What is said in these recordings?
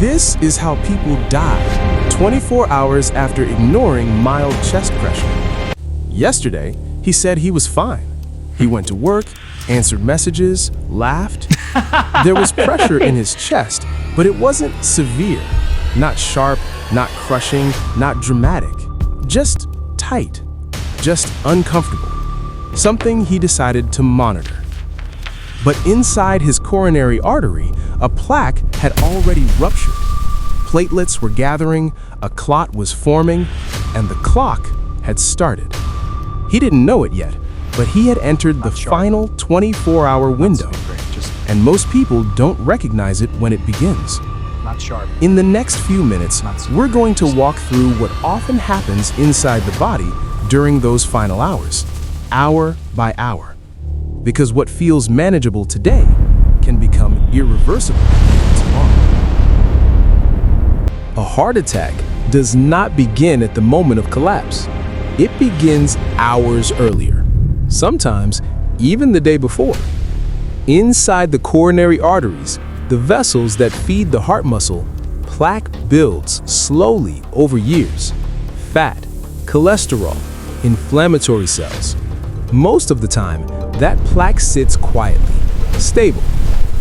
This is how people die 24 hours after ignoring mild chest pressure. Yesterday, he said he was fine. He went to work, answered messages, laughed. There was pressure in his chest, but it wasn't severe. Not sharp, not crushing, not dramatic. Just tight. Just uncomfortable. Something he decided to monitor. But inside his coronary artery, a plaque had already ruptured. Platelets were gathering, a clot was forming, and the clock had started. He didn't know it yet, but he had entered the final 24-hour window, and most people don't recognize it when it begins. Not sharp. In the next few minutes, we're going to walk through what often happens inside the body during those final hours, hour by hour. Because what feels manageable today can become irreversible tomorrow. A heart attack does not begin at the moment of collapse. It begins hours earlier, sometimes even the day before. Inside the coronary arteries, the vessels that feed the heart muscle, plaque builds slowly over years. Fat, cholesterol, inflammatory cells. Most of the time, that plaque sits quietly, stable.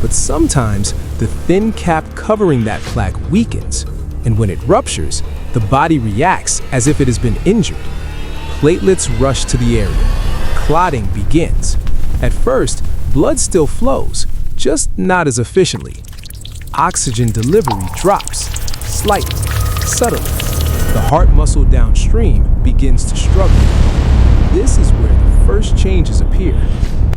But sometimes, the thin cap covering that plaque weakens, and when it ruptures, the body reacts as if it has been injured. Platelets rush to the area. Clotting begins. At first, blood still flows, just not as efficiently. Oxygen delivery drops, slightly, subtly. The heart muscle downstream begins to struggle. This is where the first changes appear.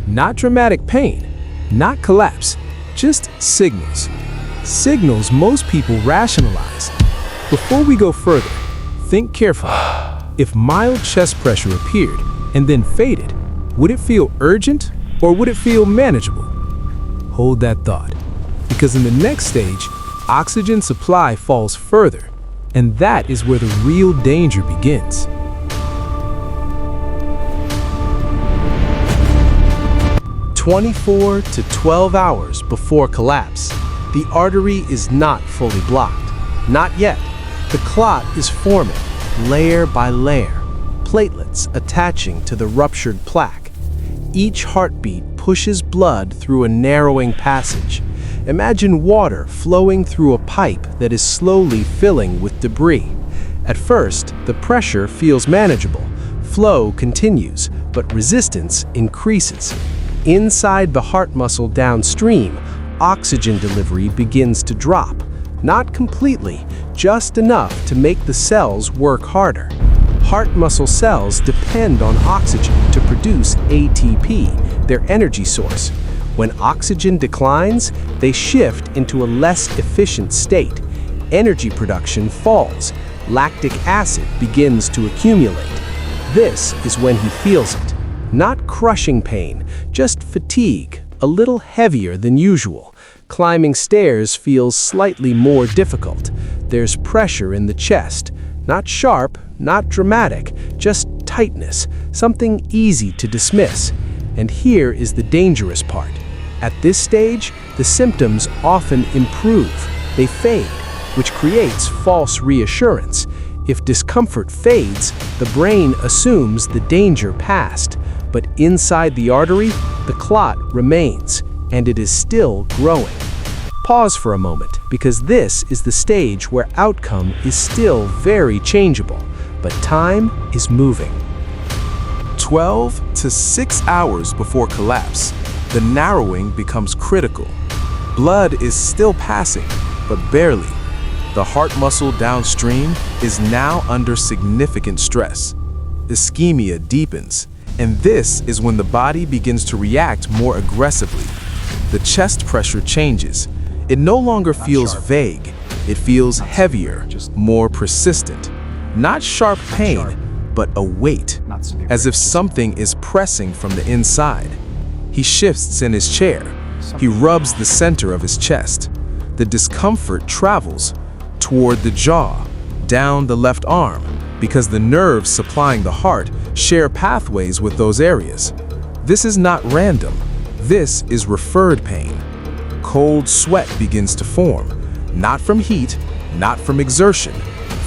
Not dramatic pain, not collapse, just signals. Signals most people rationalize. Before we go further, think carefully. If mild chest pressure appeared and then faded, would it feel urgent or would it feel manageable? Hold that thought, because in the next stage, oxygen supply falls further, and that is where the real danger begins. "24 to 12 hours before collapse, the artery is not fully blocked. Not yet. The clot is forming, layer by layer, platelets attaching to the ruptured plaque. Each heartbeat pushes blood through a narrowing passage. Imagine water flowing through a pipe that is slowly filling with debris. At first, the pressure feels manageable. Flow continues, but resistance increases. Inside the heart muscle downstream, oxygen delivery begins to drop. Not completely, just enough to make the cells work harder. Heart muscle cells depend on oxygen to produce ATP, their energy source. When oxygen declines, they shift into a less efficient state. Energy production falls. Lactic acid begins to accumulate. This is when he feels it. Not crushing pain, just fatigue, a little heavier than usual. Climbing stairs feels slightly more difficult. There's pressure in the chest. Not sharp, not dramatic, just tightness, something easy to dismiss. And here is the dangerous part. At this stage, the symptoms often improve. They fade, which creates false reassurance. If discomfort fades, the brain assumes the danger passed. But inside the artery, the clot remains, and it is still growing. Pause for a moment, because this is the stage where outcome is still very changeable, but time is moving. 12 to 6 hours before collapse, the narrowing becomes critical. Blood is still passing, but barely. The heart muscle downstream is now under significant stress. Ischemia deepens. And this is when the body begins to react more aggressively. The chest pressure changes. It no longer feels vague. It feels heavier, more persistent. Not sharp pain, but a weight, as if something is pressing from the inside. He shifts in his chair. He rubs the center of his chest. The discomfort travels toward the jaw, down the left arm, because the nerves supplying the heart share pathways with those areas. This is not random. This is referred pain. Cold sweat begins to form. Not from heat, not from exertion,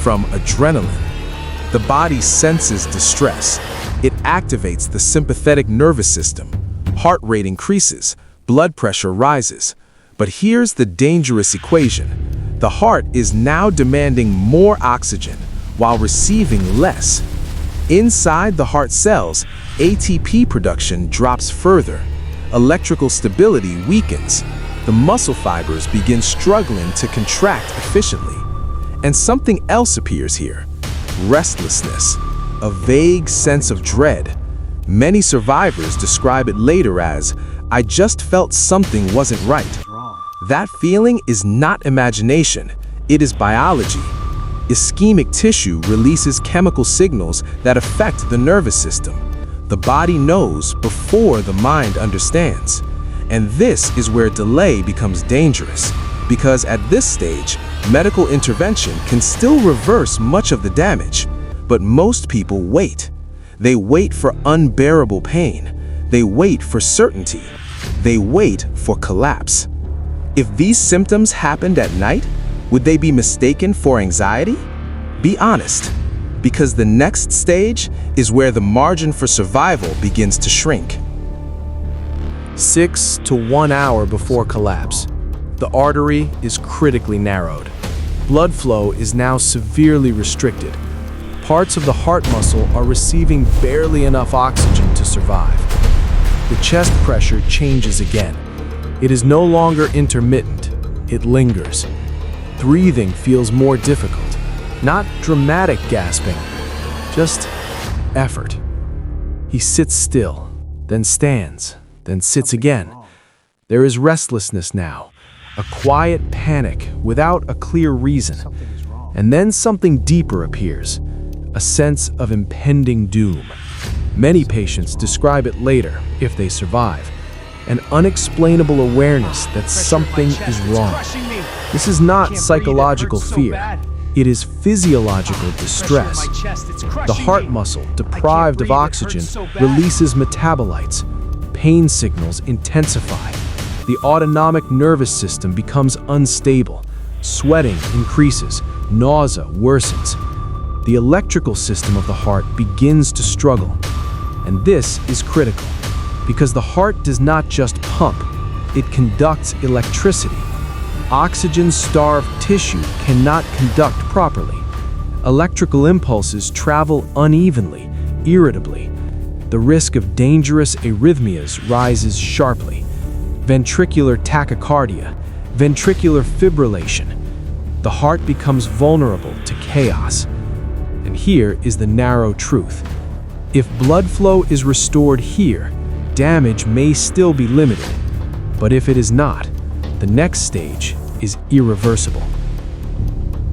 from adrenaline. The body senses distress. It activates the sympathetic nervous system. Heart rate increases, blood pressure rises. But here's the dangerous equation. The heart is now demanding more oxygen while receiving less. Inside the heart cells, ATP production drops further. Electrical stability weakens. The muscle fibers begin struggling to contract efficiently. And something else appears here. Restlessness, a vague sense of dread. Many survivors describe it later as, "I just felt something wasn't right." That feeling is not imagination, it is biology. Ischemic tissue releases chemical signals that affect the nervous system. The body knows before the mind understands. And this is where delay becomes dangerous, because at this stage, medical intervention can still reverse much of the damage. But most people wait. They wait for unbearable pain. They wait for certainty. They wait for collapse. If these symptoms happened at night, would they be mistaken for anxiety? Be honest, because the next stage is where the margin for survival begins to shrink. 6 to 1 hour before collapse. The artery is critically narrowed. Blood flow is now severely restricted. Parts of the heart muscle are receiving barely enough oxygen to survive. The chest pressure changes again. It is no longer intermittent, it lingers. Breathing feels more difficult. Not dramatic gasping, just effort. He sits still, then stands, then sits again. There is restlessness now, a quiet panic without a clear reason. And then something deeper appears, a sense of impending doom. Many patients describe it later, if they survive, an unexplainable awareness that something is wrong. This is not psychological fear. It is physiological distress. The heart muscle, deprived of oxygen, releases metabolites. Pain signals intensify. The autonomic nervous system becomes unstable. Sweating increases. Nausea worsens. The electrical system of the heart begins to struggle. And this is critical, because the heart does not just pump, it conducts electricity. Oxygen-starved tissue cannot conduct properly. Electrical impulses travel unevenly, irritably. The risk of dangerous arrhythmias rises sharply. Ventricular tachycardia, ventricular fibrillation. The heart becomes vulnerable to chaos. And here is the narrow truth. If blood flow is restored here, damage may still be limited. But if it is not, the next stage is irreversible.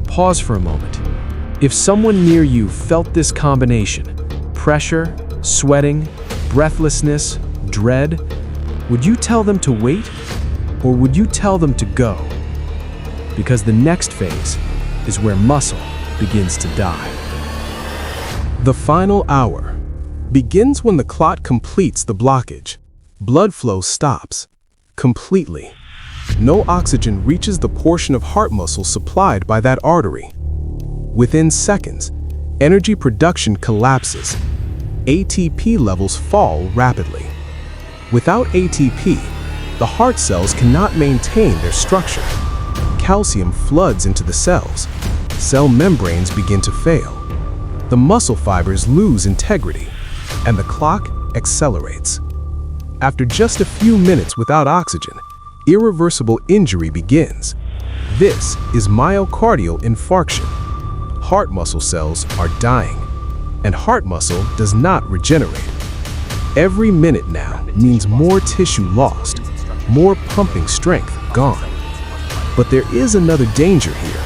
Pause for a moment. If someone near you felt this combination, pressure, sweating, breathlessness, dread, would you tell them to wait, or would you tell them to go? Because the next phase is where muscle begins to die. The final hour begins when the clot completes the blockage. Blood flow stops completely. No oxygen reaches the portion of heart muscle supplied by that artery. Within seconds, energy production collapses. ATP levels fall rapidly. Without ATP, the heart cells cannot maintain their structure. Calcium floods into the cells. Cell membranes begin to fail. The muscle fibers lose integrity, and the clock accelerates. After just a few minutes without oxygen, irreversible injury begins. This is myocardial infarction. Heart muscle cells are dying, and heart muscle does not regenerate. Every minute now means more tissue lost, more pumping strength gone. But there is another danger here: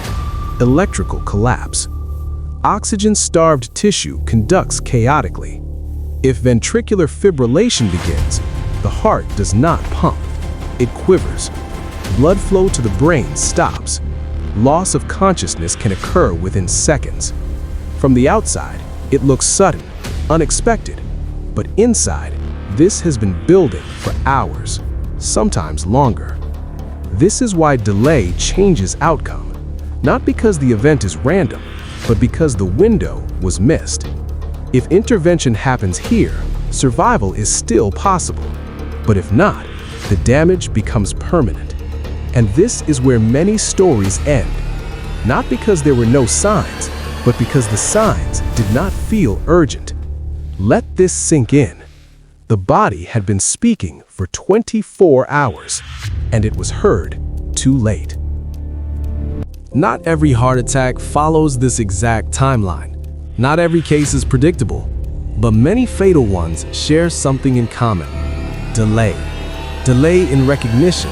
electrical collapse. Oxygen-starved tissue conducts chaotically. If ventricular fibrillation begins, the heart does not pump. It quivers. Blood flow to the brain stops. Loss of consciousness can occur within seconds. From the outside, it looks sudden, unexpected. But inside, this has been building for hours, sometimes longer. This is why delay changes outcome. Not because the event is random, but because the window was missed. If intervention happens here, survival is still possible. But if not, the damage becomes permanent. And this is where many stories end. Not because there were no signs, but because the signs did not feel urgent. Let this sink in. The body had been speaking for 24 hours, and it was heard too late. Not every heart attack follows this exact timeline. Not every case is predictable, but many fatal ones share something in common. Delay. Delay in recognition.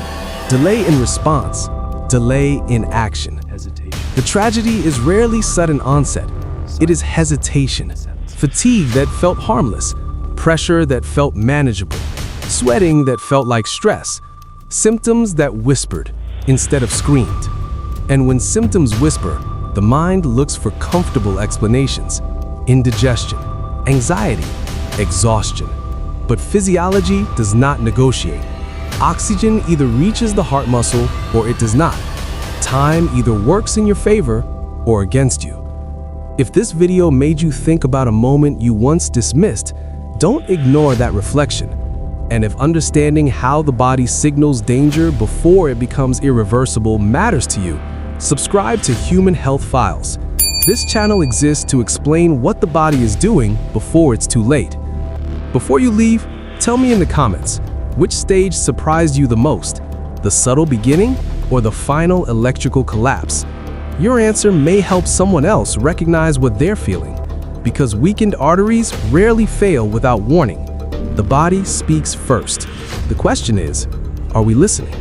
Delay in response. Delay in action. The tragedy is rarely sudden onset. It is hesitation. Fatigue that felt harmless. Pressure that felt manageable. Sweating that felt like stress. Symptoms that whispered instead of screamed. And when symptoms whisper, the mind looks for comfortable explanations. Indigestion, anxiety, exhaustion. But physiology does not negotiate. Oxygen either reaches the heart muscle or it does not. Time either works in your favor or against you. If this video made you think about a moment you once dismissed, don't ignore that reflection. And if understanding how the body signals danger before it becomes irreversible matters to you, subscribe to Human Health Files. This channel exists to explain what the body is doing before it's too late. Before you leave, tell me in the comments, which stage surprised you the most? The subtle beginning or the final electrical collapse? Your answer may help someone else recognize what they're feeling, because weakened arteries rarely fail without warning. The body speaks first. The question is, are we listening?